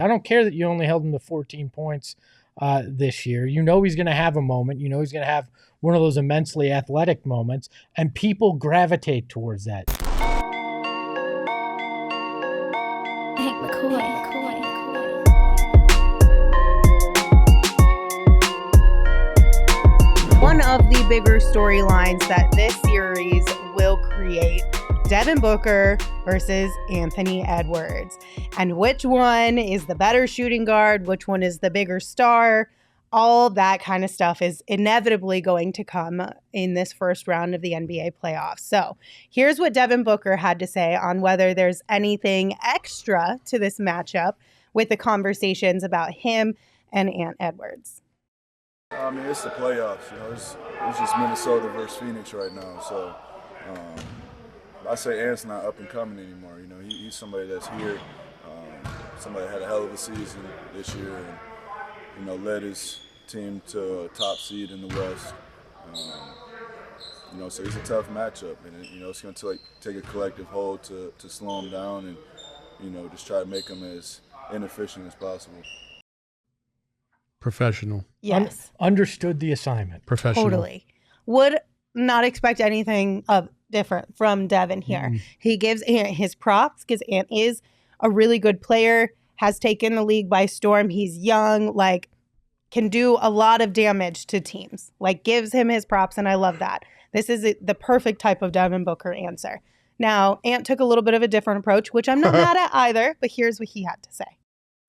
I don't care that you only held him to 14 points this year. You know he's going to have a moment. You know he's going to have one of those immensely athletic moments, and people gravitate towards that. One of the bigger storylines that this series will create, Devin Booker versus Anthony Edwards. And which one is the better shooting guard? Which one is the bigger star? All that kind of stuff is inevitably going to come in this first round of the NBA playoffs. So here's what Devin Booker had to say on whether there's anything extra to this matchup with the conversations about him and Ant Edwards. I mean, it's the playoffs. You know, it's just Minnesota versus Phoenix right now. So I say Ant's not up and coming anymore. You know, he's somebody that's here. Somebody that had a hell of a season this year, and you know, led his team to a top seed in the West. You know, so it's a tough matchup, and you know, it's going to take a collective hold to slow him down, and you know, just try to make him as inefficient as possible. Professional. Yes. Understood the assignment. Professional. Totally. Would not expect anything different from Devin here. He gives Ant his props because Ant is a really good player, has taken the league by storm. He's young, can do a lot of damage to teams. Gives him his props, and I love that. This is the perfect type of Devin Booker answer. Now, Ant took a little bit of a different approach, which I'm not mad at either, but here's what he had to say.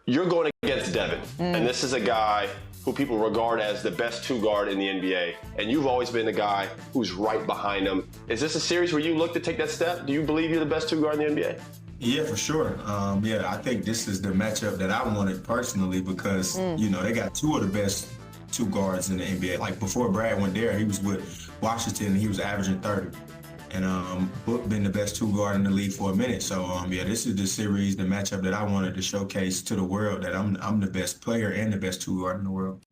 You're going against Devin, and this is a guy who people regard as the best two guard in the NBA, and you've always been the guy who's right behind him. Is this a series where you look to take that step? Do you believe you're the best two guard in the NBA? Yeah, for sure. I think this is the matchup that I wanted personally because, you know, they got two of the best two guards in the NBA. Before Brad went there, he was with Washington, and he was averaging 30. And Book been the best two guard in the league for a minute. So, this is the series, the matchup that I wanted to showcase to the world that I'm the best player and the best two guard in the world.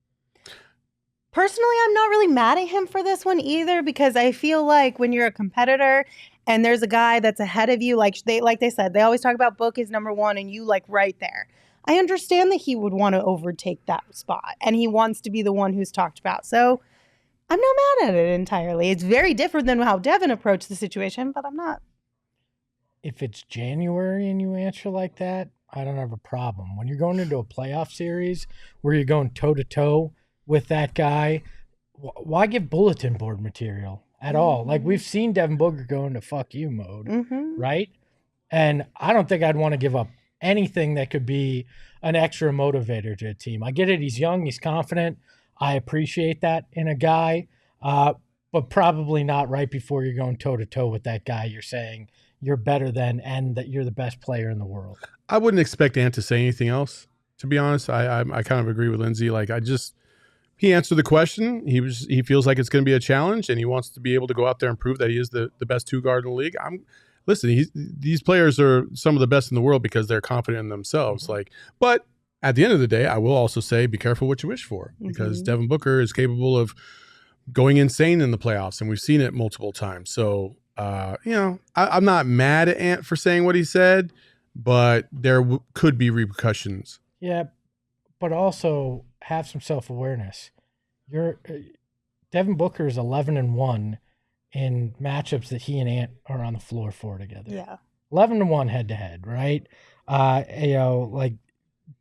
Personally, I'm not really mad at him for this one either because I feel like when you're a competitor and there's a guy that's ahead of you, like they said, they always talk about Book is number one and you right there. I understand that he would want to overtake that spot and he wants to be the one who's talked about. So I'm not mad at it entirely. It's very different than how Devin approached the situation, but I'm not. If it's January and you answer like that, I don't have a problem. When you're going into a playoff series where you're going toe-to-toe with that guy, why give bulletin board material at all? We've seen Devin Booker go into fuck you mode, right? And I don't think I'd want to give up anything that could be an extra motivator to a team. I get it. He's young. He's confident. I appreciate that in a guy, but probably not right before you're going toe-to-toe with that guy you're saying you're better than and that you're the best player in the world. I wouldn't expect Ant to say anything else, to be honest. I kind of agree with Lindsay. He answered the question. He feels like it's going to be a challenge, and he wants to be able to go out there and prove that he is the best two guard in the league. These players are some of the best in the world because they're confident in themselves. But at the end of the day, I will also say be careful what you wish for because Devin Booker is capable of going insane in the playoffs, and we've seen it multiple times. So, I'm not mad at Ant for saying what he said, but there could be repercussions. Yeah, but also have some self-awareness. Devin Booker is 11-1 in matchups that he and Ant are on the floor for together. Yeah, 11-1 head-to-head, right?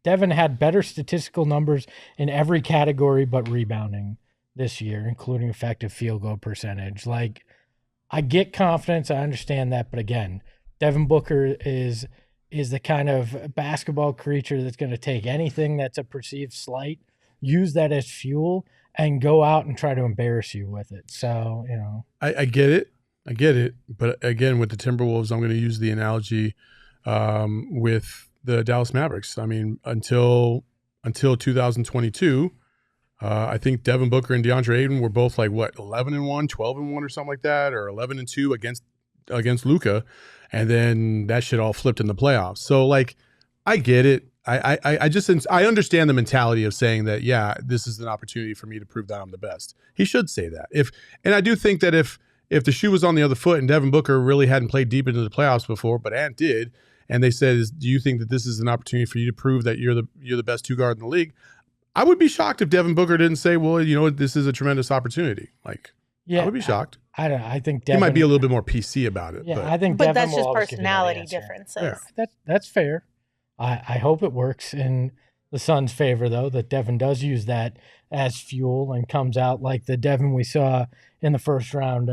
Devin had better statistical numbers in every category but rebounding this year, including effective field goal percentage. I get confidence. I understand that. But again, Devin Booker is the kind of basketball creature that's going to take anything that's a perceived slight, use that as fuel, and go out and try to embarrass you with it. So, I get it. But again, with the Timberwolves, I'm going to use the analogy with the Dallas Mavericks. I mean, until 2022, I think Devin Booker and DeAndre Ayton were both 11-1, 12-1 or something like that, or 11-2 against Luka, and then that shit all flipped in the playoffs. So I get it. I understand the mentality of saying that, yeah, this is an opportunity for me to prove that I'm the best. He should say that. And I do think that if the shoe was on the other foot and Devin Booker really hadn't played deep into the playoffs before, but Ant did, and they said, "Do you think that this is an opportunity for you to prove that you're the best two guard in the league?" I would be shocked if Devin Booker didn't say, "Well, this is a tremendous opportunity." Like, I would be shocked. I think Devin, he might be a little bit more PC about it. Yeah, I think but Devin that's will just always give you that personality answer. differences. Yeah. That's fair. I hope it works in the Suns' favor, though, that Devin does use that as fuel and comes out like the Devin we saw in the first round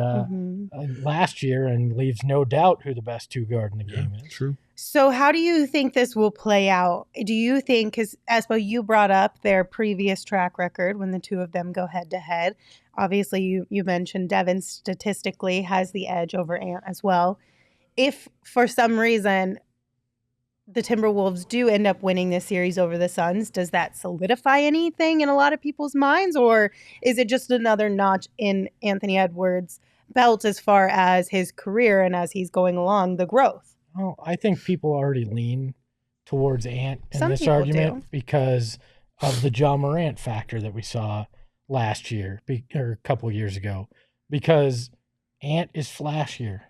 last year and leaves no doubt who the best two guard in the game is. True. So how do you think this will play out? Do you think, because Espo, you brought up their previous track record when the two of them go head to head. Obviously, you mentioned Devin statistically has the edge over Ant as well. If for some reason the Timberwolves do end up winning this series over the Suns, does that solidify anything in a lot of people's minds? Or is it just another notch in Anthony Edwards' belt as far as his career and as he's going along, the growth? Well, I think people already lean towards Ant in Some this people argument do. because of the Ja Morant factor that we saw last year or a couple of years ago, because Ant is flashier.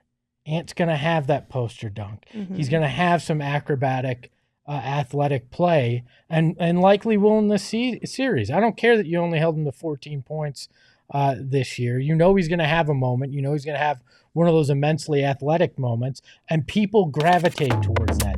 Ant's going to have that poster dunk. He's going to have some acrobatic, athletic play and likely will in this series. I don't care that you only held him to 14 points this year. He's going to have a moment. He's going to have one of those immensely athletic moments, and people gravitate towards that.